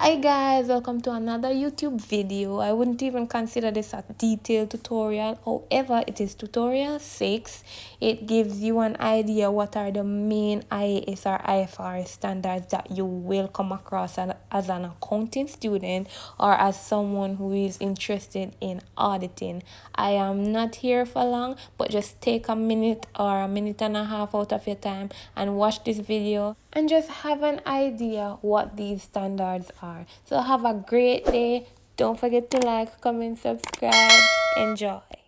Hi guys, welcome to another YouTube video. I wouldn't even consider this a detailed tutorial. However, it is tutorial 6. It gives you an idea what are the main IAS or IFRS standards that you will come across as an accounting student or as someone who is interested in auditing. I am not here for long, but just take a minute or a minute and a half out of your time and watch this video and just have an idea what these standards are. So have a great day. Don't forget to like, comment, subscribe. Enjoy.